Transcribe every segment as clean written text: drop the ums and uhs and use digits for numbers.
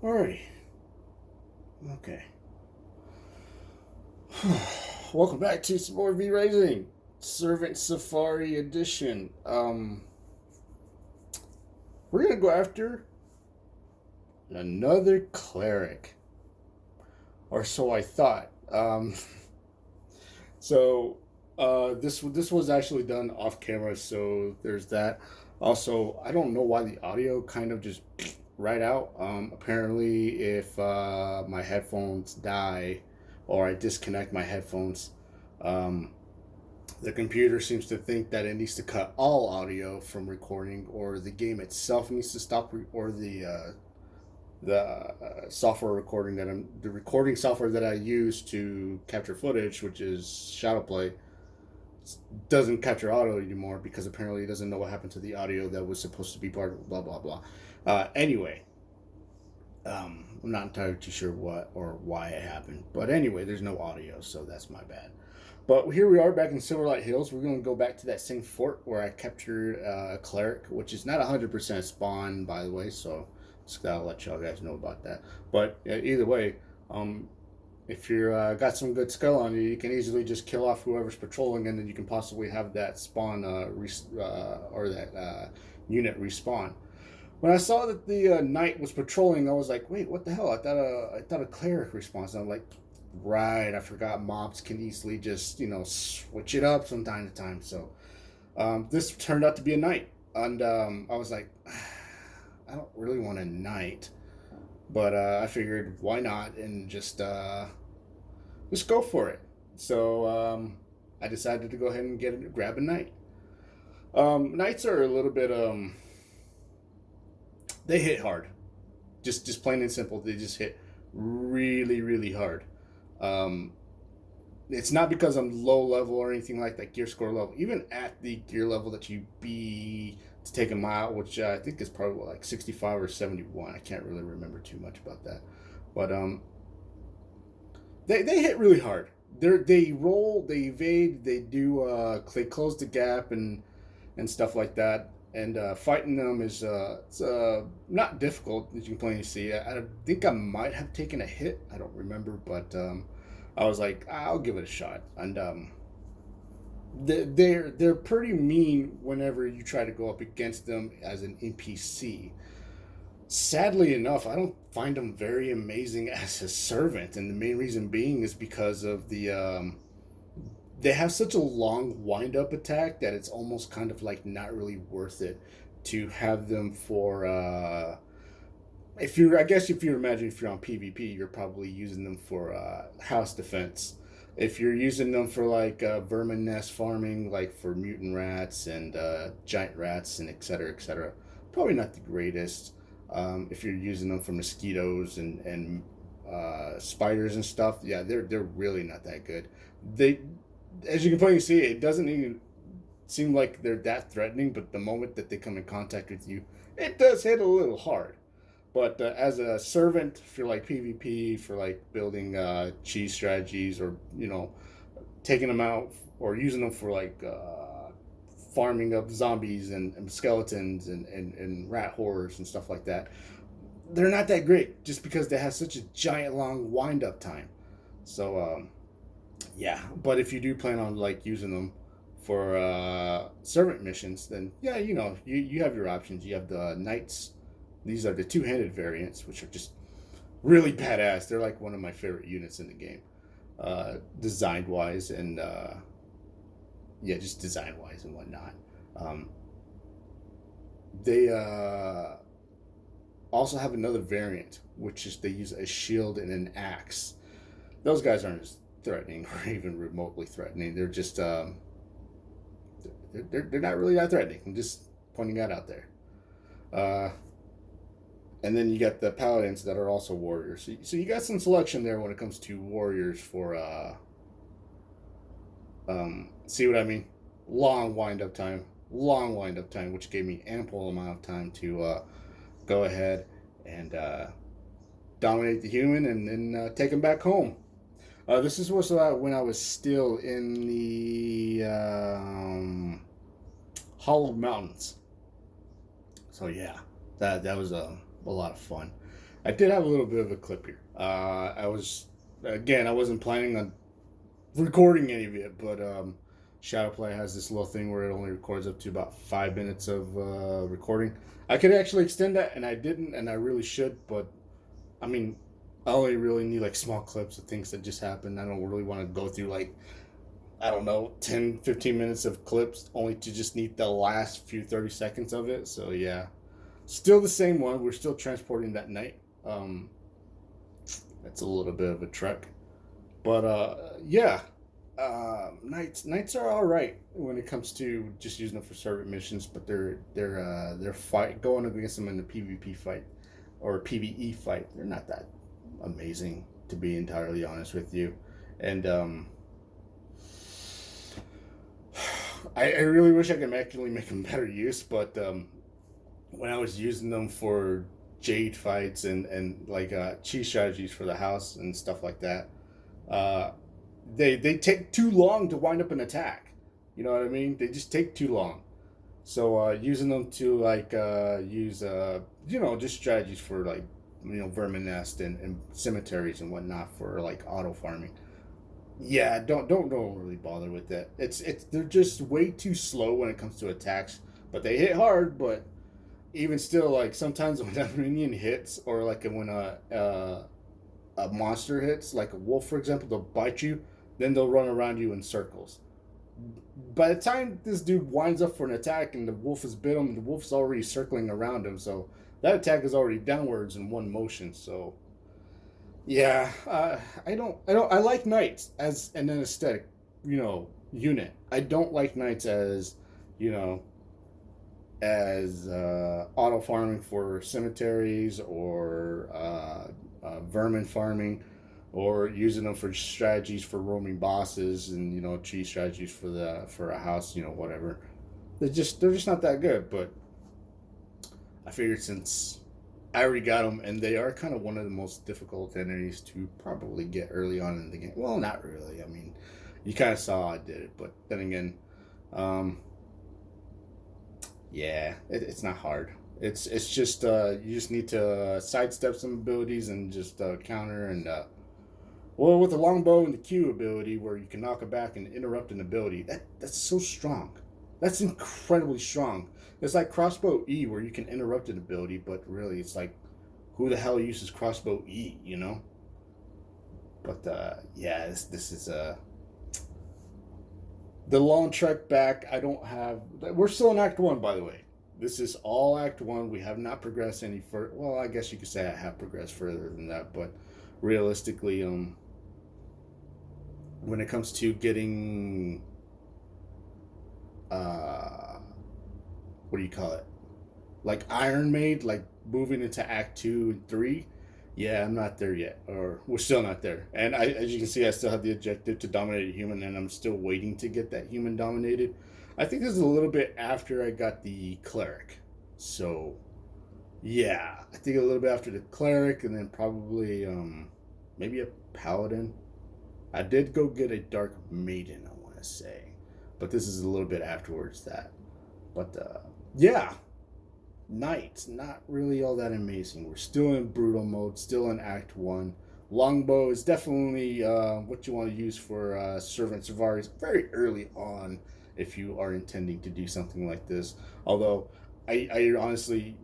Alrighty. Okay. Welcome back to some more V Racing. Servant Safari Edition. We're gonna go after another cleric. Or so I thought. So this was actually done off camera, so there's that. Also, I don't know why the audio kind of just right out. Apparently, if my headphones die or I disconnect my headphones, um, the computer seems to think that it needs to cut all audio from recording, or the game itself needs to stop, or the software recording the recording software that I use to capture footage, which is Shadowplay, doesn't capture audio anymore because apparently it doesn't know what happened to the audio that was supposed to be part of blah blah blah. Anyway, I'm not entirely too sure what or why it happened, but anyway, there's no audio, so that's my bad. But here we are back in Silverlight Hills. We're going to go back to that same fort where I captured a cleric, which is not 100% spawn, by the way, so just gotta let y'all guys know about that. But either way, if you're got some good skill on you, you can easily just kill off whoever's patrolling, and then you can possibly have that spawn or that unit respawn. When I saw that the knight was patrolling, I was like, "Wait, what the hell? I thought a cleric respawned." And I'm like, "Right, I forgot mobs can easily just switch it up from time to time." So this turned out to be a knight, and I was like, "I don't really want a knight." But I figured, why not, and just go for it. So I decided to go ahead and grab a knight. Knights are a little bit they hit hard, just plain and simple. They just hit really really hard. Um, it's not because I'm low level or anything like that gear score level. Even at the gear level that you be to take them out, which I think is probably like 65 or 71. I can't really remember too much about that, but they hit really hard. They roll, they evade, they close the gap and stuff like that. And fighting them is it's not difficult, as you can plainly see. I think I might have taken a hit. I don't remember, but I was like, I'll give it a shot. And they're pretty mean whenever you try to go up against them as an NPC. Sadly enough, I don't find them very amazing as a servant, and the main reason being is because of they have such a long wind up attack that it's almost kind of like not really worth it to have them for if you're I guess if you imagine if you're on PvP, you're probably using them for house defense. If you're using them for like vermin nest farming, like for mutant rats and giant rats and etc., probably not the greatest. If you're using them for mosquitoes and spiders and stuff, yeah, they're really not that good. They, as you can plainly see, it doesn't even seem like they're that threatening, but the moment that they come in contact with you, it does hit a little hard. But as a servant for like PvP, for like building cheese strategies, or taking them out or using them for like farming up zombies and skeletons and rat horrors and stuff like that, they're not that great just because they have such a giant long wind up time. So yeah, but if you do plan on like using them for servant missions, then yeah, you have your options. You have the knights. These are the two-handed variants, which are just really badass. They're like one of my favorite units in the game, designed wise and yeah, just design wise and whatnot. Um, they also have another variant, which is they use a shield and an axe. Those guys aren't as threatening or even remotely threatening. They're just they're not really that threatening. I'm just pointing that out there. Uh, and then you got the paladins that are also warriors. So you got some selection there when it comes to warriors for see what I mean? Long wind up time, which gave me ample amount of time to go ahead and dominate the human and then take him back home. This is was when I was still in the Hollow Mountains. So yeah, that was a lot of fun. I did have a little bit of a clip here. I wasn't planning on recording any of it, but Shadowplay has this little thing where it only records up to about 5 minutes of recording. I could actually extend that, and I didn't, and I really should, but I mean, I only really need like small clips of things that just happened. I don't really want to go through like, I don't know, 10, 15 minutes of clips only to just need the last few 30 seconds of it. So yeah, still the same one. We're still transporting that knight. That's a little bit of a trek. But yeah, knights are all right when it comes to just using them for servant missions. But they're fight going against them in the PvP fight or PvE fight. They're not that amazing, to be entirely honest with you. And I really wish I could actually make them better use. But when I was using them for Jade fights and like cheese strategies for the house and stuff like that, uh, they take too long to wind up an attack. You know what I mean? They just take too long. So using them to like use just strategies for like vermin nest and cemeteries and whatnot for like auto farming. Yeah, don't really bother with that. It's they're just way too slow when it comes to attacks, but they hit hard. But even still, like sometimes when a minion hits or like when a monster hits, like a wolf for example, they'll bite you, then they'll run around you in circles. By the time this dude winds up for an attack and the wolf has bit him, the wolf's already circling around him, so that attack is already downwards in one motion. So yeah, I like knights as an aesthetic, unit. I don't like knights as, you know, as auto farming for cemeteries or vermin farming, or using them for strategies for roaming bosses and tree strategies for a house, whatever. They're just not that good. But I figured since I already got them, and they are kind of one of the most difficult enemies to probably get early on in the game. Well, not really. I mean, you kind of saw I did it, but then again, um, yeah, it's not hard. It's just you just need to sidestep some abilities and just counter and well, with the longbow and the Q ability where you can knock it back and interrupt an ability, that's so strong. That's incredibly strong. It's like crossbow E where you can interrupt an ability, but really it's like, who the hell uses crossbow E, But yeah, this is the long trek back. I don't have. We're still in Act One, by the way. This is all Act One. We have not progressed any further. Well, I guess you could say I have progressed further than that, but realistically, when it comes to getting, what do you call it? Like Iron Maid, like moving into Act 2 and 3, yeah, I'm not there yet, or we're still not there. And as you can see, I still have the objective to dominate a human, and I'm still waiting to get that human dominated. I think this is a little bit after I got the cleric. So, yeah, I think a little bit after the cleric, and then probably maybe a paladin. I did go get a dark maiden, I want to say, but this is a little bit afterwards that. But yeah, knights not really all that amazing. We're still in brutal mode, still in Act One. Longbow is definitely what you want to use for servant Savaris very early on if you are intending to do something like this. Although I honestly,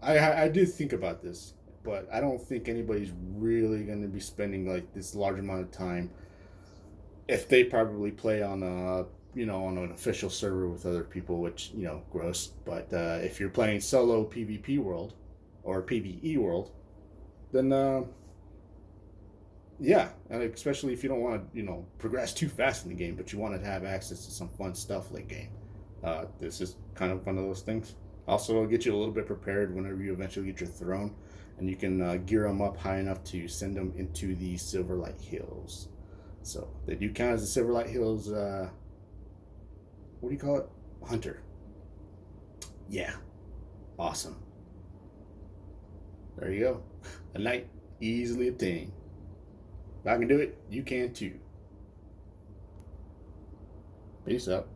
I do think about this, but I don't think anybody's really going to be spending like this large amount of time if they probably play on on an official server with other people, which gross. But if you're playing solo PvP world or PvE world, then yeah, and especially if you don't want to progress too fast in the game, but you want to have access to some fun stuff late game. This is kind of one of those things. Also, it'll get you a little bit prepared whenever you eventually get your throne, and you can gear them up high enough to send them into the Silverlight Hills. So they do count as the Silverlight Hills. What do you call it? Hunter. Yeah, awesome. There you go. A knight easily obtained. If I can do it, you can too. Peace out.